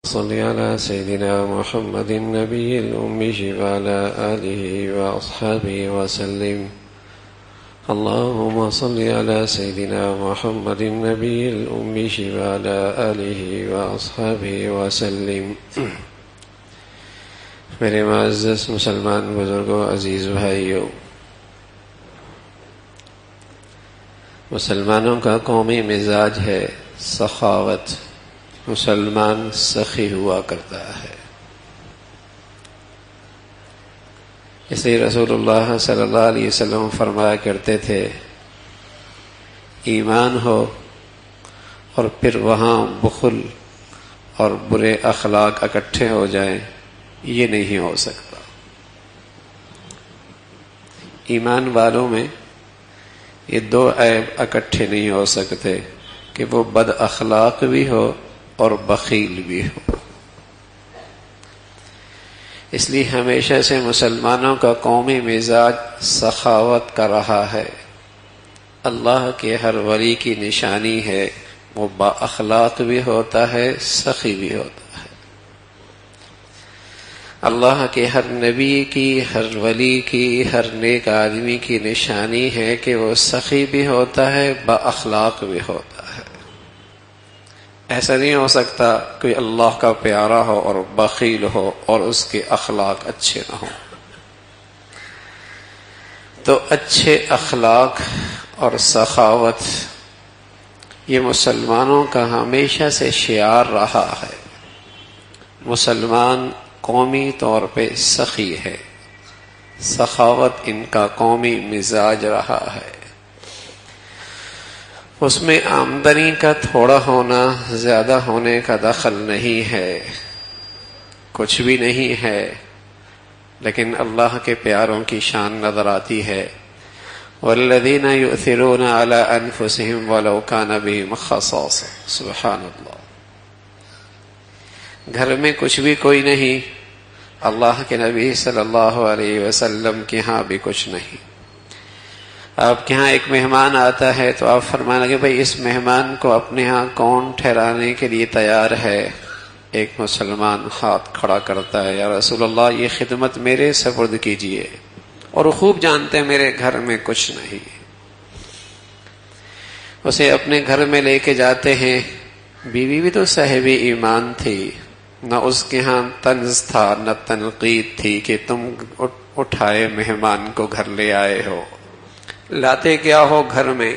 صل على سيدنا محمد النبي الأمي وعلى آله وأصحابه وسلم. اللهم صل على سيدنا محمد النبي الأمي وعلى آله وأصحابه وسلم. میرے معزز مسلمان بزرگوں، عزیز بھائیوں، مسلمانوں کا قومی مزاج ہے سخاوت. مسلمان سخی ہوا کرتا ہے. اس لیے رسول اللہ صلی اللہ علیہ وسلم فرمایا کرتے تھے، ایمان ہو اور پھر وہاں بخل اور برے اخلاق اکٹھے ہو جائیں، یہ نہیں ہو سکتا. ایمان والوں میں یہ دو عیب اکٹھے نہیں ہو سکتے کہ وہ بد اخلاق بھی ہو اور بخیل بھی ہو. اس لیے ہمیشہ سے مسلمانوں کا قومی مزاج سخاوت کا رہا ہے. اللہ کے ہر ولی کی نشانی ہے، وہ با اخلاق بھی ہوتا ہے، سخی بھی ہوتا ہے. اللہ کے ہر نبی کی، ہر ولی کی، ہر نیک آدمی کی نشانی ہے کہ وہ سخی بھی ہوتا ہے، با اخلاق بھی ہوتا ہے. ایسا نہیں ہو سکتا کوئی اللہ کا پیارا ہو اور بخیل ہو اور اس کے اخلاق اچھے نہ ہوں. تو اچھے اخلاق اور سخاوت یہ مسلمانوں کا ہمیشہ سے شعار رہا ہے. مسلمان قومی طور پہ سخی ہے، سخاوت ان کا قومی مزاج رہا ہے. اس میں آمدنی کا تھوڑا ہونا، زیادہ ہونے کا دخل نہیں ہے، کچھ بھی نہیں ہے. لیکن اللہ کے پیاروں کی شان نظر آتی ہے، والذین یؤثرون علی انفسہم ولو کان بہم خصاصہ. سبحان اللہ. گھر میں کچھ بھی کوئی نہیں، اللہ کے نبی صلی اللہ علیہ وسلم کے ہاں بھی کچھ نہیں. آپ کے ہاں ایک مہمان آتا ہے تو آپ فرمانا کہ بھئی اس مہمان کو اپنے ہاں کون ٹھہرانے کے لیے تیار ہے؟ ایک مسلمان ہاتھ کھڑا کرتا ہے، یا رسول اللہ یہ خدمت میرے سپرد کیجئے، اور وہ خوب جانتے ہیں میرے گھر میں کچھ نہیں. اسے اپنے گھر میں لے کے جاتے ہیں. بیوی بھی تو صاحب ایمان تھی، نہ اس کے ہاں طنز تھا نہ تنقید تھی کہ تم اٹھائے مہمان کو گھر لے آئے ہو. لاتے کیا ہو گھر میں؟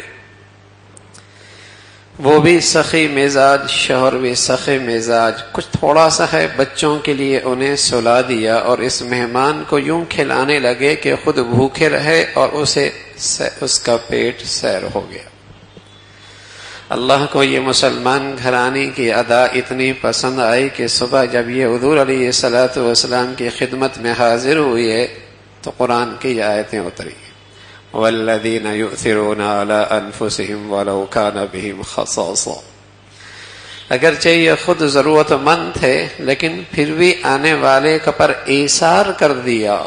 وہ بھی سخی مزاج، شوہر بھی سخی مزاج. کچھ تھوڑا سا ہے، بچوں کے لیے انہیں سلا دیا اور اس مہمان کو یوں کھلانے لگے کہ خود بھوکے رہے اور اس کا پیٹ سیر ہو گیا. اللہ کو یہ مسلمان گھرانے کی ادا اتنی پسند آئی کہ صبح جب یہ حضور علیہ الصلوۃ والسلام کی خدمت میں حاضر ہوئے تو قرآن کی آیتیں اتری، والذین یؤثرون علی انفسہم ولو کان بہم خصاصہ. اگرچہ یہ خود ضرورت مند تھے لیکن پھر بھی آنے والے پر ایثار کر دیا،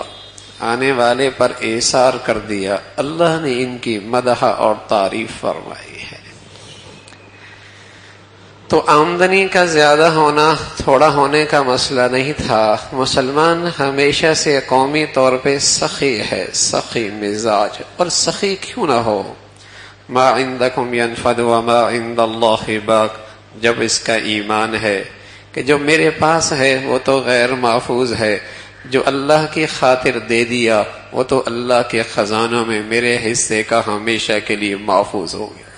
آنے والے پر ایثار کر دیا. اللہ نے ان کی مدح اور تعریف فرمائی ہے. تو آمدنی کا زیادہ ہونا، تھوڑا ہونے کا مسئلہ نہیں تھا. مسلمان ہمیشہ سے قومی طور پہ سخی ہے، سخی مزاج. اور سخی کیوں نہ ہو؟ ما عندکم ینفد وما عند اللہ باق. جب اس کا ایمان ہے کہ جو میرے پاس ہے وہ تو غیر محفوظ ہے، جو اللہ کی خاطر دے دیا وہ تو اللہ کے خزانوں میں میرے حصے کا ہمیشہ کے لیے محفوظ ہو گیا.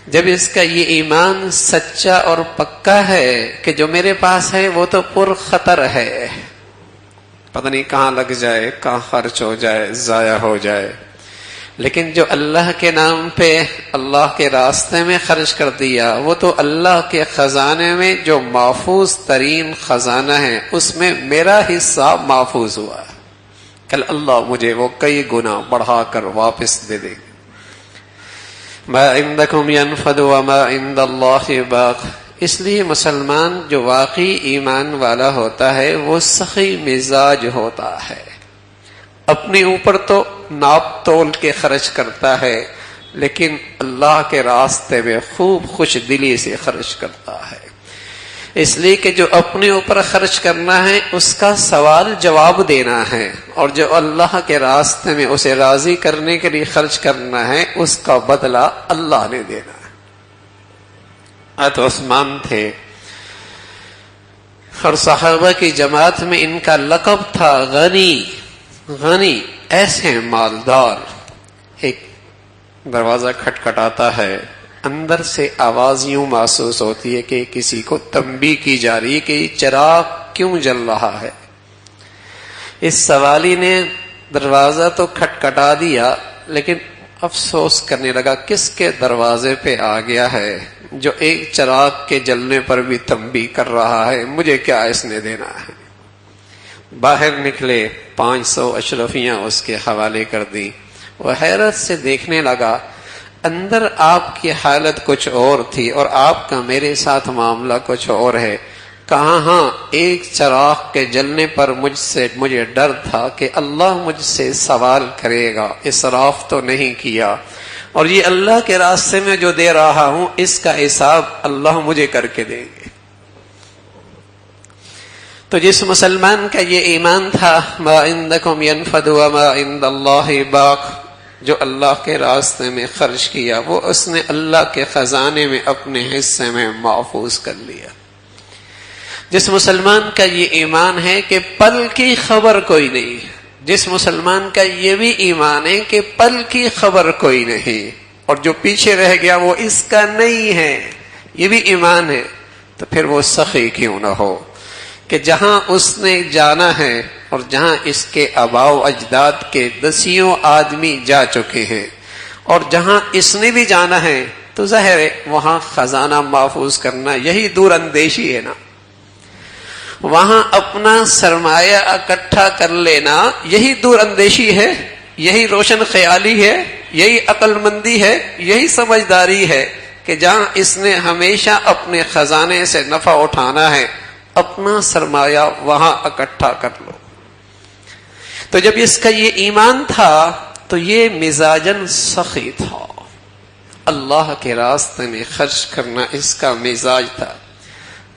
جب اس کا یہ ایمان سچا اور پکا ہے کہ جو میرے پاس ہے وہ تو پر خطر ہے، پتہ نہیں کہاں لگ جائے، کہاں خرچ ہو جائے، ضائع ہو جائے، لیکن جو اللہ کے نام پہ اللہ کے راستے میں خرچ کر دیا وہ تو اللہ کے خزانے میں جو محفوظ ترین خزانہ ہے اس میں میرا حصہ محفوظ ہوا. کل اللہ مجھے وہ کئی گنا بڑھا کر واپس دے دے گا. ما عندکم ینفد وما عند اللہ باق. اس لیے مسلمان جو واقعی ایمان والا ہوتا ہے وہ سخی مزاج ہوتا ہے. اپنے اوپر تو ناپ تول کے خرچ کرتا ہے لیکن اللہ کے راستے میں خوب خوش دلی سے خرچ کرتا ہے. اس لیے کہ جو اپنے اوپر خرچ کرنا ہے اس کا سوال جواب دینا ہے، اور جو اللہ کے راستے میں اسے راضی کرنے کے لیے خرچ کرنا ہے اس کا بدلہ اللہ نے دینا ہے۔ حضرت عثمان تھے اور صحابہ کی جماعت میں ان کا لقب تھا غنی، غنی ایسے مالدار۔ ایک دروازہ کھٹکھٹاتا ہے، اندر سے آواز یوں محسوس ہوتی ہے کہ کسی کو تنبیہ کی جا رہی ہے کہ یہ چراغ کیوں جل رہا ہے۔ اس سوالی نے دروازہ تو کھٹکھٹا دیا لیکن افسوس کرنے لگا کس کے دروازے پہ آ گیا ہے جو ایک چراغ کے جلنے پر بھی تنبیہ کر رہا ہے، مجھے کیا اس نے دینا ہے۔ باہر نکلے، 500 اشرفیاں اس کے حوالے کر دی۔ وہ حیرت سے دیکھنے لگا، اندر آپ کی حالت کچھ اور تھی اور آپ کا میرے ساتھ معاملہ کچھ اور ہے۔ کہاں ہاں ایک چراغ کے جلنے پر مجھے ڈر تھا کہ اللہ مجھ سے سوال کرے گا، اسراف تو نہیں کیا، اور یہ اللہ کے راستے میں جو دے رہا ہوں اس کا حساب اللہ مجھے کر کے دیں گے۔ تو جس مسلمان کا یہ ایمان تھا، ما عندکم ینفد وما عند اللہ باق، جو اللہ کے راستے میں خرچ کیا وہ اس نے اللہ کے خزانے میں اپنے حصے میں محفوظ کر لیا۔ جس مسلمان کا یہ ایمان ہے کہ پل کی خبر کوئی نہیں، جس مسلمان کا یہ بھی ایمان ہے کہ پل کی خبر کوئی نہیں، اور جو پیچھے رہ گیا وہ اس کا نہیں ہے، یہ بھی ایمان ہے، تو پھر وہ سخی کیوں نہ ہو کہ جہاں اس نے جانا ہے اور جہاں اس کے آباء و اجداد کے دسیوں آدمی جا چکے ہیں اور جہاں اس نے بھی جانا ہے، تو ظاہر ہے وہاں خزانہ محفوظ کرنا یہی دور اندیشی ہے نا، وہاں اپنا سرمایہ اکٹھا کر لینا یہی دور اندیشی ہے، یہی روشن خیالی ہے، یہی عقل مندی ہے، یہی سمجھداری ہے کہ جہاں اس نے ہمیشہ اپنے خزانے سے نفع اٹھانا ہے اپنا سرمایہ وہاں اکٹھا کر لو۔ تو جب اس کا یہ ایمان تھا تو یہ مزاجن سخی تھا، اللہ کے راستے میں خرچ کرنا اس کا مزاج تھا۔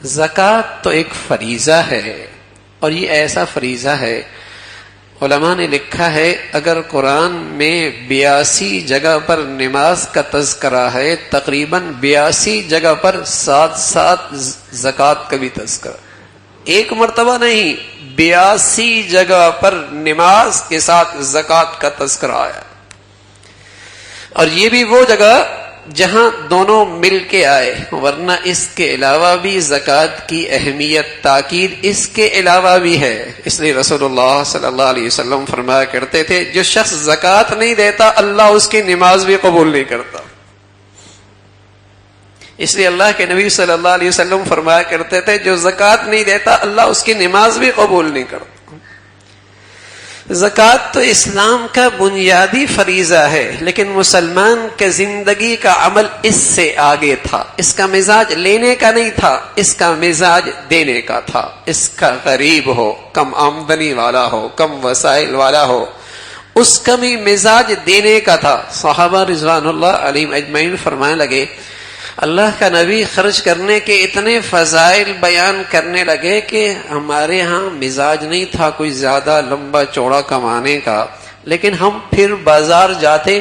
زکوٰۃ تو ایک فریضہ ہے، اور یہ ایسا فریضہ ہے، علماء نے لکھا ہے اگر قرآن میں 82 جگہ پر نماز کا تذکرہ ہے، تقریباً 82 جگہ پر ساتھ ساتھ زکوٰۃ کا بھی تذکرہ، ایک مرتبہ نہیں 82 جگہ پر نماز کے ساتھ زکوٰۃ کا تذکرہ آیا، اور یہ بھی وہ جگہ جہاں دونوں مل کے آئے، ورنہ اس کے علاوہ بھی زکوٰۃ کی اہمیت تاکید اس کے علاوہ بھی ہے۔ اس لیے رسول اللہ صلی اللہ علیہ وسلم فرمایا کرتے تھے جو شخص زکوٰۃ نہیں دیتا اللہ اس کی نماز بھی قبول نہیں کرتا۔ اس لیے اللہ کے نبی صلی اللہ علیہ وسلم فرمایا کرتے تھے جو زکوٰۃ نہیں دیتا اللہ اس کی نماز بھی قبول نہیں کرتا۔ زکوٰۃ تو اسلام کا بنیادی فریضہ ہے، لیکن مسلمان کے زندگی کا عمل اس سے آگے تھا، اس کا مزاج لینے کا نہیں تھا، اس کا مزاج دینے کا تھا۔ اس کا غریب ہو، کم آمدنی والا ہو، کم وسائل والا ہو، اس کا بھی مزاج دینے کا تھا۔ صحابہ رضوان اللہ علیہم اجمعین فرمانے لگے اللہ کا نبی خرچ کرنے کے اتنے فضائل بیان کرنے لگے کہ ہمارے ہاں مزاج نہیں تھا کوئی زیادہ لمبا چوڑا کمانے کا، لیکن ہم پھر بازار جاتے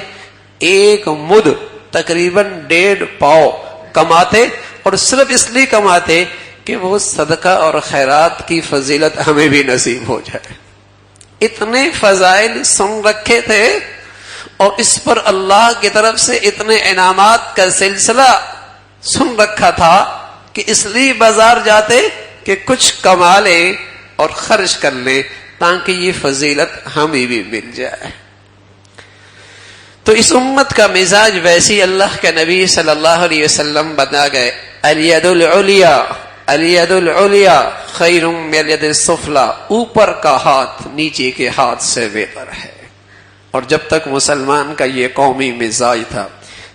ایک مد تقریباً 1.5 پاؤ کماتے، اور صرف اس لیے کماتے کہ وہ صدقہ اور خیرات کی فضیلت ہمیں بھی نصیب ہو جائے۔ اتنے فضائل سن رکھے تھے اور اس پر اللہ کی طرف سے اتنے انعامات کا سلسلہ سن رکھا تھا کہ اس لیے بازار جاتے کہ کچھ کما لیں اور خرچ کر لیں تاکہ یہ فضیلت ہمیں بھی مل جائے۔ تو اس امت کا مزاج ویسی اللہ کے نبی صلی اللہ علیہ وسلم بتا گئے، الید العلیٰ الید العلیٰ خیر من الید السفلیٰ، اوپر کا ہاتھ نیچے کے ہاتھ سے بہتر ہے۔ اور جب تک مسلمان کا یہ قومی مزاج تھا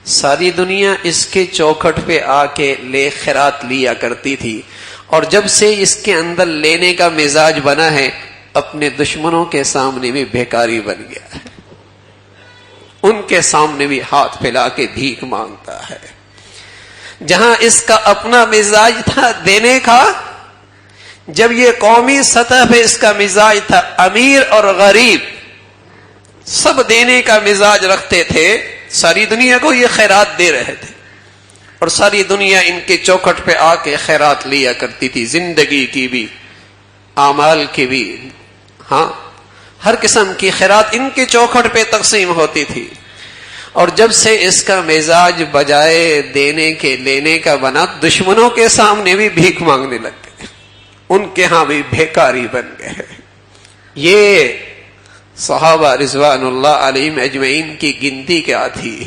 ساری دنیا اس کے چوکھٹ پہ آ کے لے خیرات لیا کرتی تھی، اور جب سے اس کے اندر لینے کا مزاج بنا ہے اپنے دشمنوں کے سامنے بھی بھیکاری بن گیا ہے، ان کے سامنے بھی ہاتھ پھیلا کے بھیک مانگتا ہے۔ جہاں اس کا اپنا مزاج تھا دینے کا، جب یہ قومی سطح پہ اس کا مزاج تھا امیر اور غریب سب دینے کا مزاج رکھتے تھے، ساری دنیا کو یہ خیرات دے رہے تھے، اور ساری دنیا ان کے چوکھٹ پہ آ کے خیرات لیا کرتی تھی، زندگی کی بھی اعمال کی بھی، ہاں ہر قسم کی خیرات ان کے چوکھٹ پہ تقسیم ہوتی تھی۔ اور جب سے اس کا مزاج بجائے دینے کے لینے کا بنا، دشمنوں کے سامنے بھی بھیک مانگنے لگ گئے، ان کے ہاں بھی بھیکاری بن گئے۔ یہ صحابہ رضوان اللہ علیہم اجمعین کی گنتی کیا تھی؟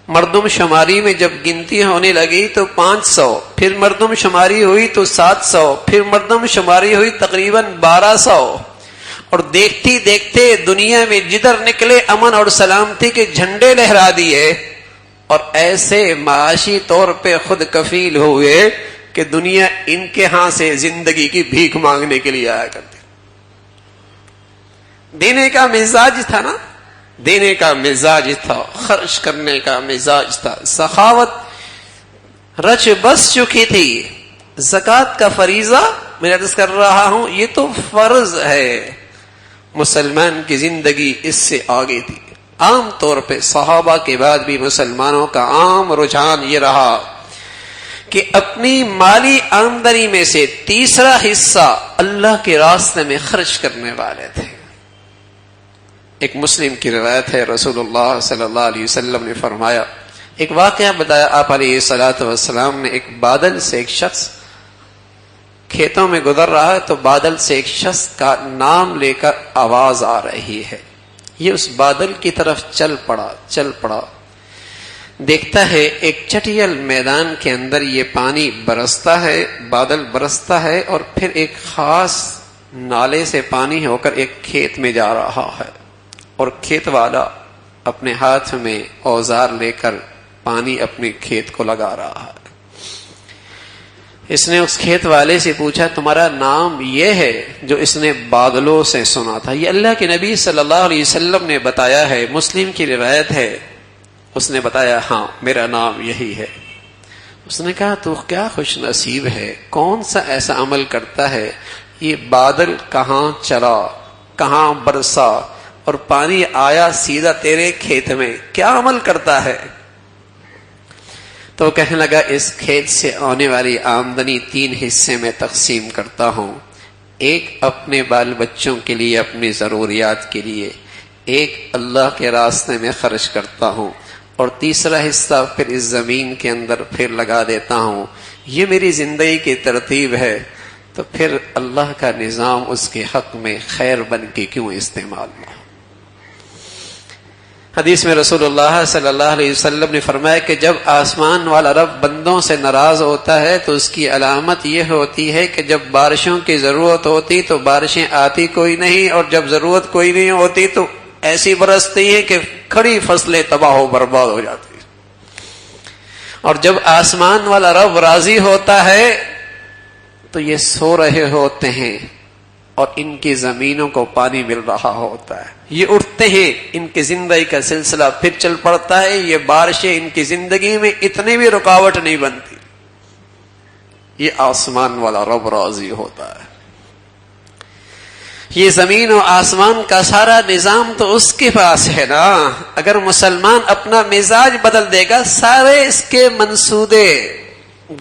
مردم شماری میں جب گنتی ہونے لگی تو 500، پھر مردم شماری ہوئی تو 700، پھر مردم شماری ہوئی تقریباً 1200، اور دیکھتی دیکھتے دنیا میں جدھر نکلے امن اور سلامتی کے جھنڈے لہرا دیے، اور ایسے معاشی طور پہ خود کفیل ہوئے کہ دنیا ان کے ہاں سے زندگی کی بھیک مانگنے کے لیے آیا کرتی۔ دینے کا مزاج تھا نا، دینے کا مزاج تھا، خرچ کرنے کا مزاج تھا، سخاوت رچ بس چکی تھی۔ زکوٰۃ کا فریضہ میں عرض کر رہا ہوں، یہ تو فرض ہے، مسلمان کی زندگی اس سے آگے تھی۔ عام طور پہ صحابہ کے بعد بھی مسلمانوں کا عام رجحان یہ رہا کہ اپنی مالی آمدنی میں سے تیسرا حصہ اللہ کے راستے میں خرچ کرنے والے تھے۔ ایک مسلم کی روایت ہے، رسول اللہ صلی اللہ علیہ وسلم نے فرمایا، ایک واقعہ بتایا آپ علیہ الصلوۃ والسلام نے، ایک بادل سے ایک شخص کھیتوں میں گزر رہا ہے تو بادل سے ایک شخص کا نام لے کر آواز آ رہی ہے، یہ اس بادل کی طرف چل پڑا، دیکھتا ہے ایک چٹیل میدان کے اندر یہ پانی برستا ہے، بادل برستا ہے، اور پھر ایک خاص نالے سے پانی ہو کر ایک کھیت میں جا رہا ہے، اور کھیت والا اپنے ہاتھ میں اوزار لے کر پانی اپنے کھیت کو لگا رہا ہے۔ اس نے اس کھیت والے سے پوچھا، تمہارا نام یہ ہے؟ جو اس نے بادلوں سے سنا تھا، یہ اللہ کے نبی صلی اللہ علیہ وسلم نے بتایا ہے، مسلم کی روایت ہے۔ اس نے بتایا، ہاں میرا نام یہی ہے۔ اس نے کہا، تو کیا خوش نصیب ہے، کون سا ایسا عمل کرتا ہے، یہ بادل کہاں چلا، کہاں برسا، اور پانی آیا سیدھا تیرے کھیت میں، کیا عمل کرتا ہے؟ تو کہنے لگا، اس کھیت سے آنے والی آمدنی 3 حصے میں تقسیم کرتا ہوں، ایک اپنے بال بچوں کے لیے، اپنی ضروریات کے لیے، ایک اللہ کے راستے میں خرچ کرتا ہوں، اور تیسرا حصہ پھر اس زمین کے اندر پھر لگا دیتا ہوں۔ یہ میری زندگی کی ترتیب ہے، تو پھر اللہ کا نظام اس کے حق میں خیر بن کے کیوں استعمال نہ ہو؟ حدیث میں رسول اللہ صلی اللہ علیہ وسلم نے فرمایا کہ جب آسمان والا رب بندوں سے ناراض ہوتا ہے تو اس کی علامت یہ ہوتی ہے کہ جب بارشوں کی ضرورت ہوتی تو بارشیں آتی کوئی نہیں، اور جب ضرورت کوئی نہیں ہوتی تو ایسی برستی ہے کہ کھڑی فصلیں تباہ و برباد ہو جاتی۔ اور جب آسمان والا رب راضی ہوتا ہے تو یہ سو رہے ہوتے ہیں اور ان کی زمینوں کو پانی مل رہا ہوتا ہے، یہ اٹھتے ہیں، ان کی زندگی کا سلسلہ پھر چل پڑتا ہے، یہ بارشیں ان کی زندگی میں اتنی بھی رکاوٹ نہیں بنتی، یہ آسمان والا رب راضی ہوتا ہے۔ یہ زمین و آسمان کا سارا نظام تو اس کے پاس ہے نا۔ اگر مسلمان اپنا مزاج بدل دے گا، سارے اس کے منصوبے،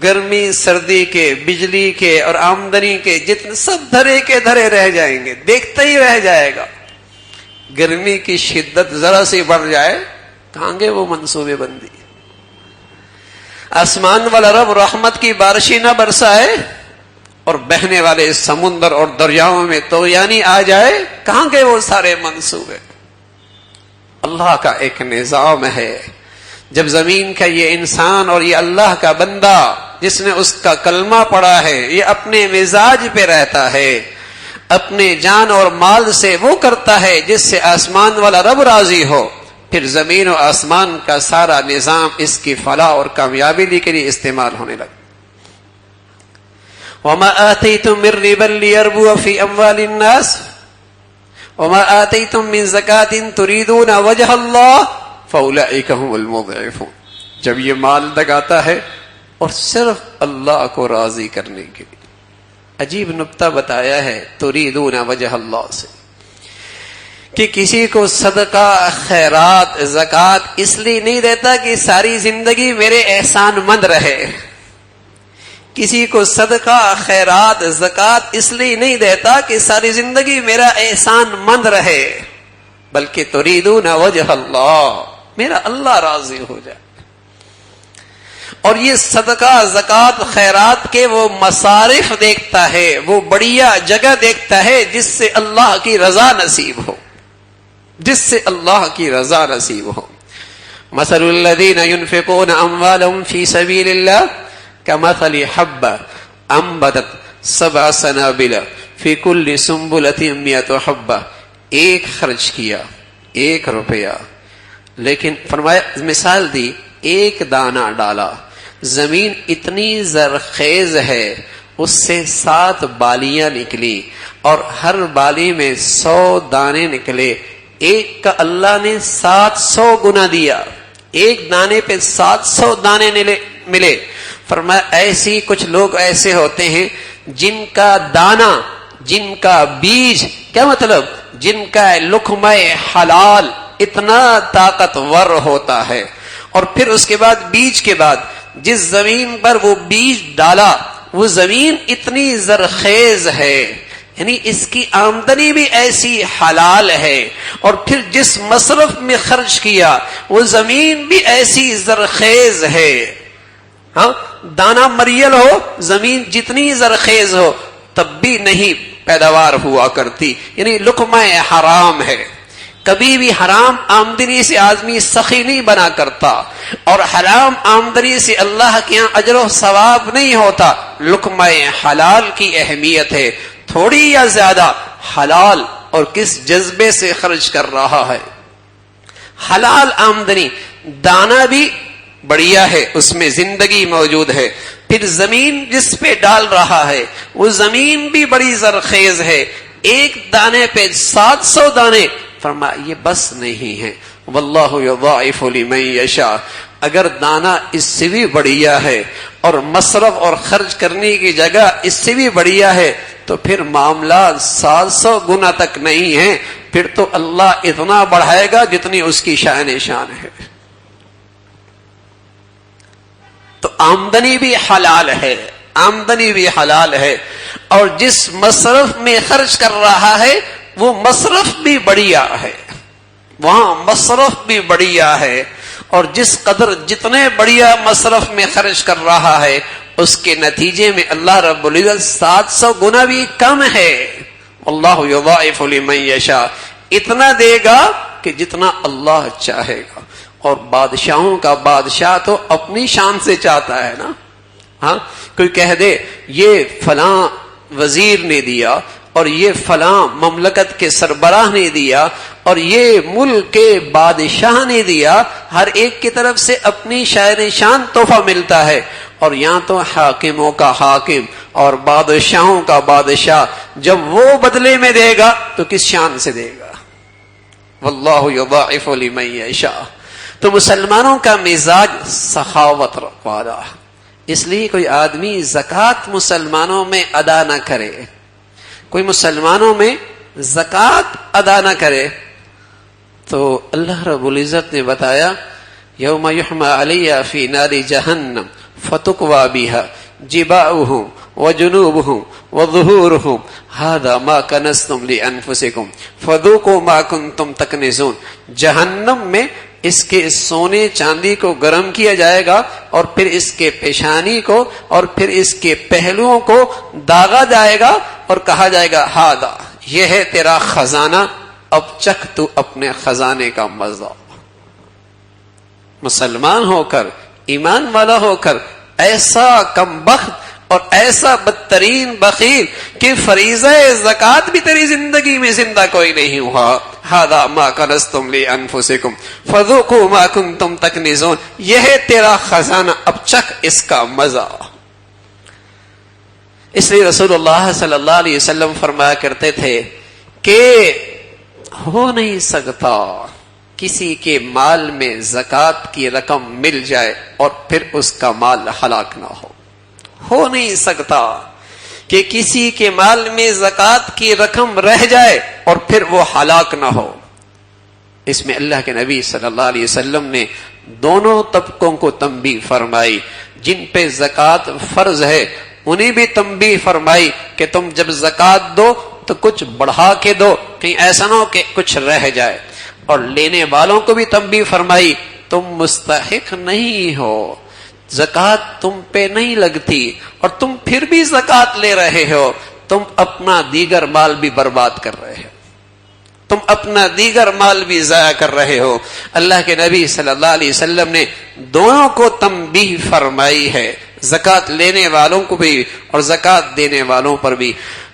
گرمی سردی کے، بجلی کے اور آمدنی کے جتنے، سب دھرے کے دھرے رہ جائیں گے، دیکھتا ہی رہ جائے گا۔ گرمی کی شدت ذرا سی بڑھ جائے، کہاں گے وہ منصوبے بندی؟ آسمان والا رب رحمت کی بارشیں نہ برسائے اور بہنے والے سمندر اور دریاؤں میں طغیانی آ جائے، کہاں گے وہ سارے منصوبے؟ اللہ کا ایک نظام ہے۔ جب زمین کا یہ انسان اور یہ اللہ کا بندہ جس نے اس کا کلمہ پڑھا ہے، یہ اپنے مزاج پہ رہتا ہے، اپنے جان اور مال سے وہ کرتا ہے جس سے آسمان والا رب راضی ہو، پھر زمین و آسمان کا سارا نظام اس کی فلاح اور کامیابی کے لیے استعمال ہونے لگا۔ وما آتيتم من ربا ليربو في أموال الناس وما آتيتم من زكاة تريدون وجه الله فأولئك هم المضعفون۔ جب یہ مال لگاتا ہے اور صرف اللہ کو راضی کرنے کے لیے. عجیب نکتہ بتایا ہے تریدون وجہ اللہ سے کہ کسی کو صدقہ خیرات زکوٰۃ اس لیے نہیں دیتا کہ ساری زندگی میرے احسان مند رہے. کسی کو صدقہ خیرات زکوٰۃ اس لیے نہیں دیتا کہ ساری زندگی میرا احسان مند رہے، بلکہ تریدون وجہ اللہ، میرا اللہ راضی ہو جائے. اور یہ صدقہ زکوٰۃ خیرات کے وہ مصارف دیکھتا ہے، وہ بڑھیا جگہ دیکھتا ہے جس سے اللہ کی رضا نصیب ہو، جس سے اللہ کی رضا نصیب ہو. مثل الذین ينفقون اموالهم فی سبیل اللہ کمثل حبۃ انبتت سبع سنابل فی کل سنبلۃ مئۃ حبۃ. ایک خرچ کیا، 1 روپیہ، لیکن فرمایا مثال دی، ایک دانہ ڈالا، زمین اتنی زرخیز ہے اس سے 7 بالیاں نکلی اور ہر بالی میں 100 دانے نکلے. ایک کا اللہ نے 700 گنا دیا، ایک دانے پہ 700 دانے ملے. فرمایا ایسی کچھ لوگ ایسے ہوتے ہیں جن کا دانہ، جن کا بیج، کیا مطلب جن کا لقمہ حلال اتنا طاقتور ہوتا ہے، اور پھر اس کے بعد بیج کے بعد جس زمین پر وہ بیج ڈالا وہ زمین اتنی زرخیز ہے، یعنی اس کی آمدنی بھی ایسی حلال ہے، اور پھر جس مصرف میں خرچ کیا وہ زمین بھی ایسی زرخیز ہے. ہاں دانہ مریل ہو، زمین جتنی زرخیز ہو تب بھی نہیں پیداوار ہوا کرتی، یعنی لقمہ حرام ہے. کبھی بھی حرام آمدنی سے آدمی سخی نہیں بنا کرتا، اور حرام آمدنی سے اللہ کے یہاں اجر و ثواب نہیں ہوتا. لقمہ حلال کی اہمیت ہے، تھوڑی یا زیادہ حلال اور کس جذبے سے خرچ کر رہا ہے. حلال آمدنی، دانہ بھی بڑھیا ہے، اس میں زندگی موجود ہے، پھر زمین جس پہ ڈال رہا ہے وہ زمین بھی بڑی زرخیز ہے. ایک دانے پہ 700 دانے، فرمایا یہ بس نہیں ہے. واللہ یضاعف لمن یشاء. اگر دانہ اس سے بھی بڑھیا ہے اور مصرف اور خرچ کرنے کی جگہ اس سے بھی بڑھیا ہے تو پھر معاملات 700 گنا تک نہیں ہے، پھر تو اللہ اتنا بڑھائے گا جتنی اس کی شان ہے. تو آمدنی بھی حلال ہے، آمدنی بھی حلال ہے، اور جس مصرف میں خرچ کر رہا ہے وہ مصرف بھی بڑھیا ہے، وہاں مصرف بھی بڑھیا ہے، اور جس قدر جتنے بڑھیا مصرف میں خرچ کر رہا ہے اس کے نتیجے میں اللہ رب العزت 700 گنا بھی کم ہے. اللہ یضاعف لمن یشاء، اتنا دے گا کہ جتنا اللہ چاہے گا. اور بادشاہوں کا بادشاہ تو اپنی شان سے چاہتا ہے نا. ہاں کوئی کہہ دے یہ فلاں وزیر نے دیا اور یہ فلاں مملکت کے سربراہ نے دیا اور یہ ملک کے بادشاہ نے دیا، ہر ایک کی طرف سے اپنی شان تحفہ ملتا ہے. اور یہاں تو حاکموں کا حاکم اور بادشاہوں کا بادشاہ جب وہ بدلے میں دے گا تو کس شان سے دے گا. واللہ یضاعف لمن یشاء. تو مسلمانوں کا مزاج سخاوت والا، اس لیے کوئی آدمی زکوٰۃ مسلمانوں میں ادا نہ کرے، کوئی مسلمانوں میں زکوٰۃ ادا نہ کرے تو اللہ رب العزت نے بتایا یوم یحمى علیہ فی نار جہنم فتقوی بها جباؤہم وجنوبہم وظہورہم ھذا ما کنزتم لانفسکم فذوقوا ما کنتم تکنزون. جہنم میں اس کے سونے چاندی کو گرم کیا جائے گا اور پھر اس کے پیشانی کو اور پھر اس کے پہلوؤں کو داغا جائے گا اور کہا جائے گا ھذا، یہ ہے تیرا خزانہ، اب چکھ تو اپنے خزانے کا مزہ. مسلمان ہو کر، ایمان والا ہو کر ایسا کم بخت اور ایسا بدترین بخیل کہ فریضہ زکوٰۃ بھی تیری زندگی میں زندہ کوئی نہیں ہوا. ھذا ما کنزتم لانفسکم فذوقوا ما کنتم تکنزون، یہ ہے تیرا خزانہ، اب چکھ اس کا مزہ. اس لیے رسول اللہ صلی اللہ علیہ وسلم فرمایا کرتے تھے کہ ہو نہیں سکتا کسی کے مال میں زکوٰۃ کی رقم مل جائے اور پھر اس کا مال ہلاک نہ ہو نہیں سکتا کہ کسی کے مال میں زکوٰۃ کی رقم رہ جائے اور پھر وہ ہلاک نہ ہو۔ اس میں اللہ کے نبی صلی اللہ علیہ وسلم نے دونوں طبقوں کو تنبیہ فرمائی، جن پہ زکوٰۃ فرض ہے انہیں بھی تنبیہ فرمائی کہ تم جب زکوٰۃ دو تو کچھ بڑھا کے دو، کہیں ایسا نہ ہو کہ کچھ رہ جائے، اور لینے والوں کو بھی تنبیہ فرمائی تم مستحق نہیں ہو، زکوٰۃ تم پہ نہیں لگتی اور تم پھر بھی زکوٰۃ لے رہے ہو، تم اپنا دیگر مال بھی برباد کر رہے ہو، تم اپنا دیگر مال بھی ضائع کر رہے ہو۔ اللہ کے نبی صلی اللہ علیہ وسلم نے دونوں کو تنبیہ فرمائی ہے، زکوٰۃ لینے والوں کو بھی اور زکوٰۃ دینے والوں پر بھی۔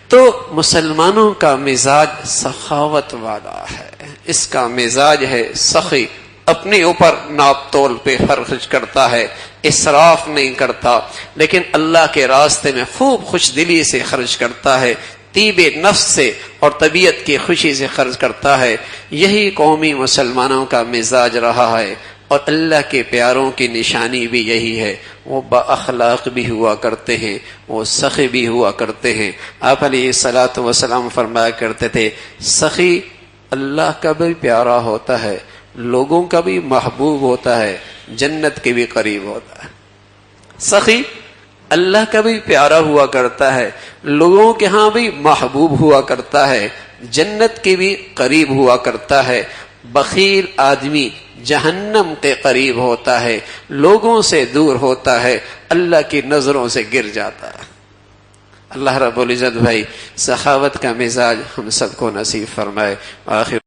تو مسلمانوں کا مزاج سخاوت والا ہے، اس کا مزاج ہے سخی، اپنے اوپر ناپ تول پہ خرچ کرتا ہے، اسراف نہیں کرتا، لیکن اللہ کے راستے میں خوب خوش دلی سے خرچ کرتا ہے، طیب نفس سے اور طبیعت کی خوشی سے خرچ کرتا ہے۔ یہی قومی مسلمانوں کا مزاج رہا ہے، اور اللہ کے پیاروں کی نشانی بھی یہی ہے، وہ با اخلاق بھی ہوا کرتے ہیں، وہ سخی بھی ہوا کرتے ہیں۔ آپ علیہ الصلوۃ والسلام فرمایا کرتے تھے سخی اللہ کا بھی پیارا ہوتا ہے، لوگوں کا بھی محبوب ہوتا ہے، جنت کے بھی قریب ہوتا ہے۔ سخی اللہ کا بھی پیارا ہوا کرتا ہے، لوگوں کے ہاں بھی محبوب ہوا کرتا ہے، جنت کے بھی قریب ہوا کرتا ہے۔ بخیل آدمی جہنم کے قریب ہوتا ہے، لوگوں سے دور ہوتا ہے، اللہ کی نظروں سے گر جاتا ہے۔ اللہ رب العزت بھائی سخاوت کا مزاج ہم سب کو نصیب فرمائے۔ آخر